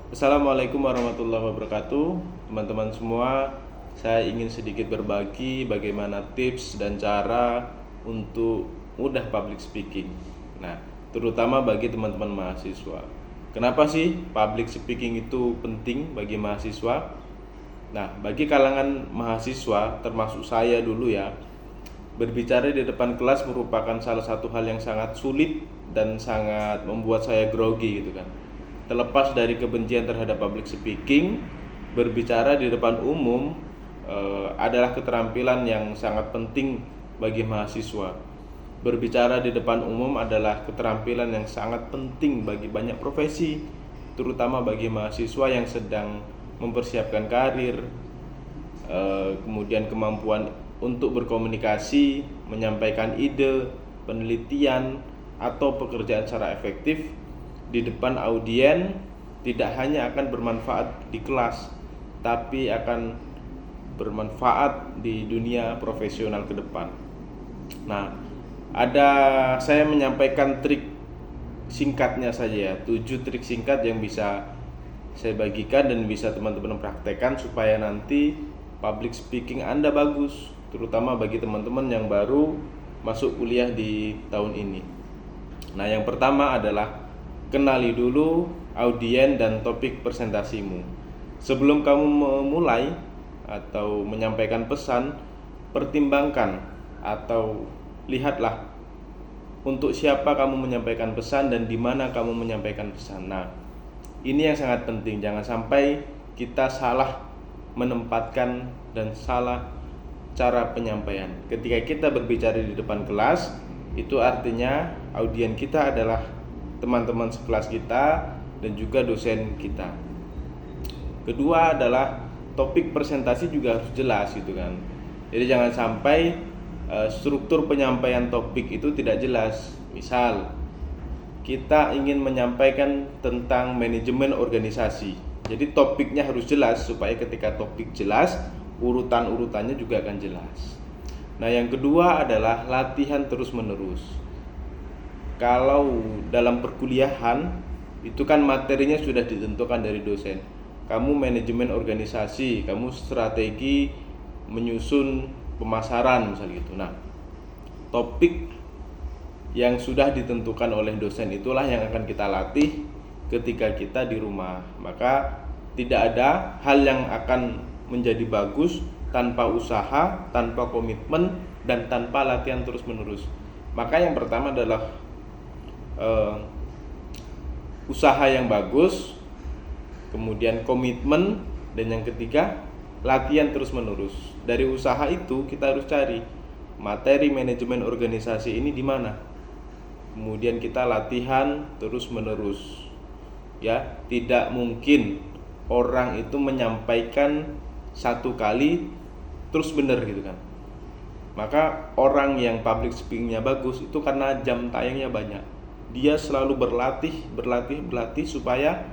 Assalamualaikum warahmatullahi wabarakatuh. Teman-teman semua, saya ingin sedikit berbagi bagaimana tips dan cara untuk mudah public speaking. Nah, terutama bagi teman-teman mahasiswa. Kenapa sih public speaking itu penting bagi mahasiswa? Nah, bagi kalangan mahasiswa, termasuk saya dulu ya, berbicara di depan kelas merupakan salah satu hal yang sangat sulit dan sangat membuat saya grogi gitu kan. Terlepas dari kebencian terhadap public speaking, berbicara di depan umum adalah keterampilan yang sangat penting bagi mahasiswa. Berbicara di depan umum adalah keterampilan yang sangat penting bagi banyak profesi, terutama bagi mahasiswa yang sedang mempersiapkan karir, kemudian kemampuan untuk berkomunikasi, menyampaikan ide, penelitian, atau pekerjaan secara efektif di depan audien tidak hanya akan bermanfaat di kelas, tapi akan bermanfaat di dunia profesional ke depan. Nah, saya menyampaikan trik singkatnya saja ya, 7 trik singkat yang bisa saya bagikan dan bisa teman-teman praktekkan supaya nanti public speaking Anda bagus, terutama bagi teman-teman yang baru masuk kuliah di tahun ini. Nah, yang pertama adalah kenali dulu audien dan topik presentasimu. Sebelum kamu memulai atau menyampaikan pesan, pertimbangkan atau lihatlah untuk siapa kamu menyampaikan pesan dan di mana kamu menyampaikan pesan. Nah, ini yang sangat penting, jangan sampai kita salah menempatkan dan salah cara penyampaian. Ketika kita berbicara di depan kelas, itu artinya audien kita adalah teman-teman sekelas kita dan juga dosen kita. Kedua adalah topik presentasi juga harus jelas gitu kan. Jadi jangan sampai struktur penyampaian topik itu tidak jelas. Misal kita ingin menyampaikan tentang manajemen organisasi, jadi topiknya harus jelas supaya ketika topik jelas, urutan-urutannya juga akan jelas. Nah, yang kedua adalah latihan terus-menerus. Kalau dalam perkuliahan itu kan materinya sudah ditentukan dari dosen. Kamu manajemen organisasi, kamu strategi menyusun pemasaran misalnya gitu. Nah, topik yang sudah ditentukan oleh dosen itulah yang akan kita latih ketika kita di rumah. Maka tidak ada hal yang akan menjadi bagus tanpa usaha, tanpa komitmen, dan tanpa latihan terus-menerus. Maka yang pertama adalah usaha yang bagus, kemudian komitmen, dan yang ketiga latihan terus-menerus. Dari usaha itu kita harus cari materi manajemen organisasi ini di mana. Kemudian kita latihan terus-menerus. Ya, tidak mungkin orang itu menyampaikan satu kali terus benar gitu kan. Maka orang yang public speakingnya bagus itu karena jam tayangnya banyak. Dia selalu berlatih supaya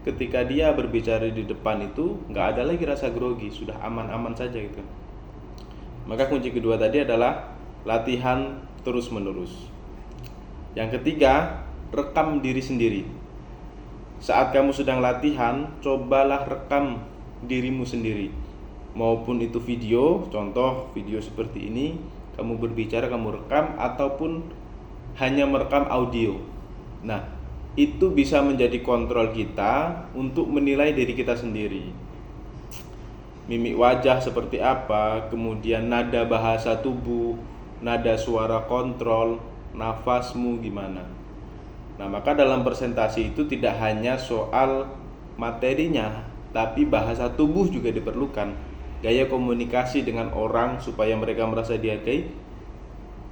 ketika dia berbicara di depan itu nggak ada lagi rasa grogi, sudah aman-aman saja gitu. Maka kunci kedua tadi adalah latihan terus-menerus. Yang ketiga, rekam diri sendiri. Saat kamu sedang latihan, cobalah rekam dirimu sendiri. Maupun itu video, contoh video seperti ini, kamu berbicara, kamu rekam, ataupun hanya merekam audio. Nah, itu bisa menjadi kontrol kita untuk menilai diri kita sendiri. Mimik wajah seperti apa, kemudian nada bahasa tubuh, nada suara kontrol, nafasmu gimana. Nah, maka dalam presentasi itu tidak hanya soal materinya, tapi bahasa tubuh juga diperlukan. Gaya komunikasi dengan orang supaya mereka merasa dihargai.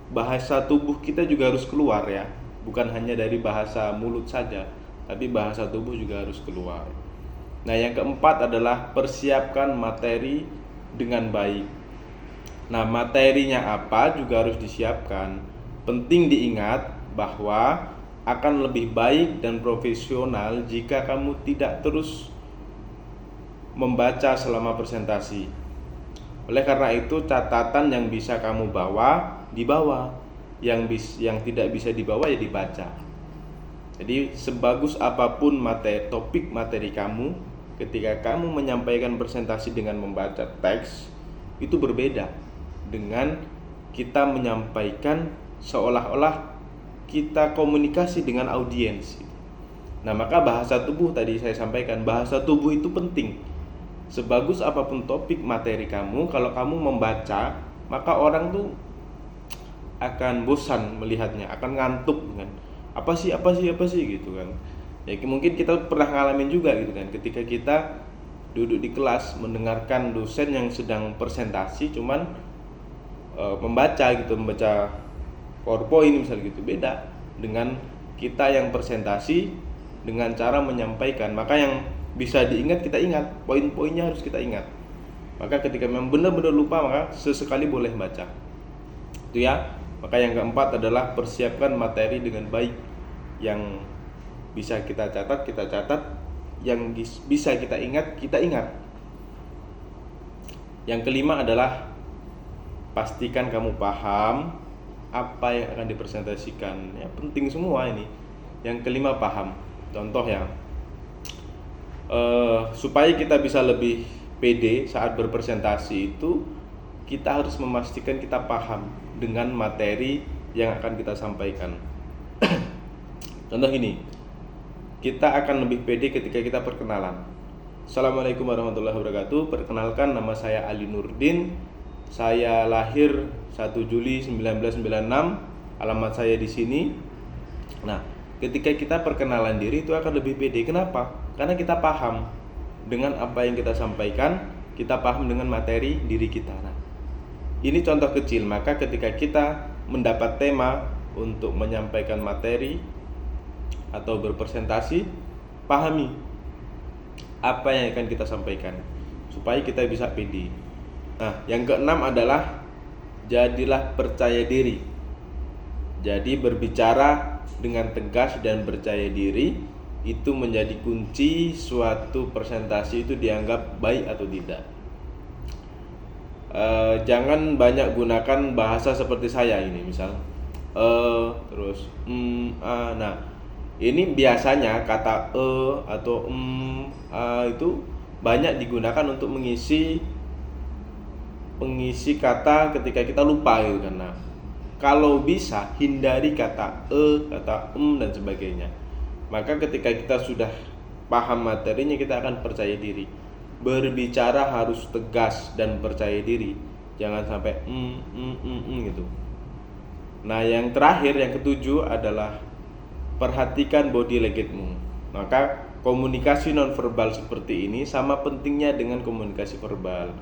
Bahasa tubuh kita juga harus keluar ya, bukan hanya dari bahasa mulut saja, tapi bahasa tubuh juga harus keluar. Nah, yang keempat adalah persiapkan materi dengan baik. Nah, materinya apa juga harus disiapkan. Penting diingat bahwa akan lebih baik dan profesional jika kamu tidak terus membaca selama presentasi. Oleh karena itu, catatan yang bisa kamu bawa dibawa, yang tidak bisa dibawa ya dibaca. Jadi sebagus apapun topik materi kamu, ketika kamu menyampaikan presentasi dengan membaca teks, itu berbeda dengan kita menyampaikan seolah-olah kita komunikasi dengan audiens. Nah, maka bahasa tubuh tadi saya sampaikan, bahasa tubuh itu penting. Sebagus apapun topik materi kamu, kalau kamu membaca, maka orang tuh akan bosan melihatnya, akan ngantuk kan. Apa sih gitu kan. Ya mungkin kita pernah ngalamin juga gitu kan, ketika kita duduk di kelas mendengarkan dosen yang sedang presentasi cuman membaca PowerPoint misalnya gitu. Beda dengan kita yang presentasi dengan cara menyampaikan. Maka yang bisa diingat kita ingat, poin-poinnya harus kita ingat. Maka ketika memang benar-benar lupa, maka sesekali boleh baca. Itu ya. Maka yang keempat adalah persiapkan materi dengan baik. Yang bisa kita catat, yang bisa kita ingat. Yang kelima adalah pastikan kamu paham apa yang akan dipresentasikan. Ya, penting semua ini. Yang kelima, paham. Contoh ya, supaya kita bisa lebih pede saat berpresentasi itu, kita harus memastikan kita paham dengan materi yang akan kita sampaikan. Contoh gini, kita akan lebih pede ketika kita perkenalan. Assalamualaikum warahmatullahi wabarakatuh. Perkenalkan, nama saya Ali Nurdin. Saya lahir 1 Juli 1996. Alamat saya di sini. Nah, ketika kita perkenalan diri itu akan lebih pede. Kenapa? Karena kita paham dengan apa yang kita sampaikan, kita paham dengan materi diri kita. Nah, ini contoh kecil. Maka ketika kita mendapat tema untuk menyampaikan materi atau berpresentasi, pahami apa yang akan kita sampaikan supaya kita bisa pede. Nah, yang keenam adalah jadilah percaya diri. Jadi berbicara dengan tegas dan percaya diri itu menjadi kunci suatu presentasi itu dianggap baik atau tidak. Jangan banyak gunakan bahasa seperti saya ini, misal terus nah ini biasanya kata atau itu banyak digunakan untuk mengisi kata ketika kita lupa gitu kan. Nah, kalau bisa hindari kata kata dan sebagainya. Maka ketika kita sudah paham materinya, kita akan percaya diri. Berbicara harus tegas dan percaya diri. Jangan sampai gitu. Nah, yang terakhir, yang ketujuh adalah perhatikan body language-mu. Maka komunikasi nonverbal seperti ini sama pentingnya dengan komunikasi verbal.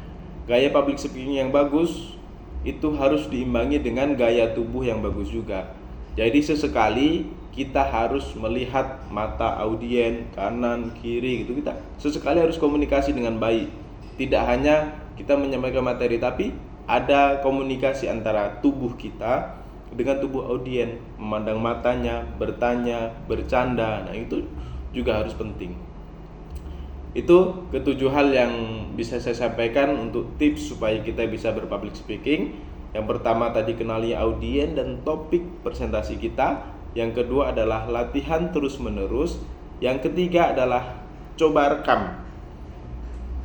Gaya public speaking yang bagus itu harus diimbangi dengan gaya tubuh yang bagus juga. Jadi sesekali kita harus melihat mata audien kanan kiri gitu. Kita sesekali harus komunikasi dengan baik. Tidak hanya kita menyampaikan materi, tapi ada komunikasi antara tubuh kita dengan tubuh audien, memandang matanya, bertanya, bercanda. Nah, itu juga harus penting. Itu ketujuh hal yang bisa saya sampaikan untuk tips supaya kita bisa berpublic speaking. Yang pertama tadi, kenali audien dan topik presentasi kita. Yang kedua adalah latihan terus-menerus. Yang ketiga adalah coba rekam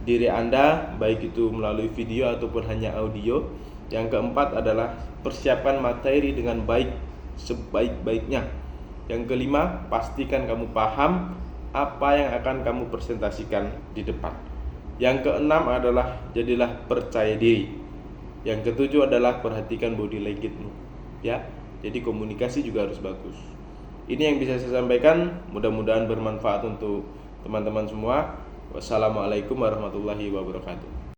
diri Anda, baik itu melalui video ataupun hanya audio. Yang keempat adalah persiapkan materi dengan baik, sebaik-baiknya. Yang kelima, pastikan kamu paham apa yang akan kamu presentasikan di depan. Yang keenam adalah jadilah percaya diri. Yang ketujuh adalah perhatikan body language-mu. Ya. Jadi komunikasi juga harus bagus. Ini yang bisa saya sampaikan. Mudah-mudahan bermanfaat untuk teman-teman semua. Wassalamualaikum warahmatullahi wabarakatuh.